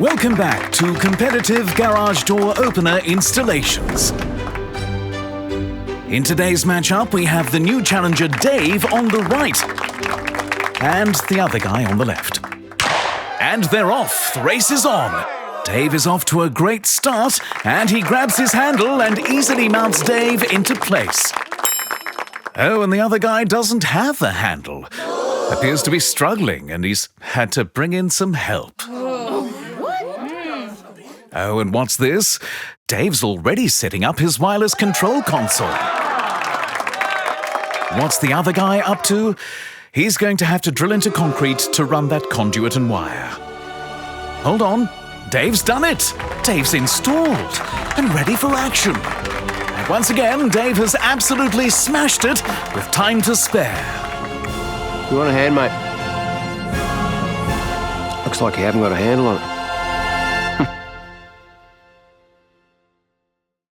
Welcome back to Competitive Garage Door Opener Installations. In today's matchup, we have the new challenger Dave on the right and the other guy on the left. And they're off. The race is on. Dave is off to a great start, and he grabs his handle and easily mounts Dave into place. Oh, and the other guy doesn't have the handle. Appears to be struggling, and he's had to bring in some help. Oh, and what's this? Dave's already setting up his wireless control console. What's the other guy up to? He's going to have to drill into concrete to run that conduit and wire. Hold on. Dave's done it. Dave's installed and ready for action. And once again, Dave has absolutely smashed it with time to spare. You want a hand, mate? Looks like you haven't got a handle on it.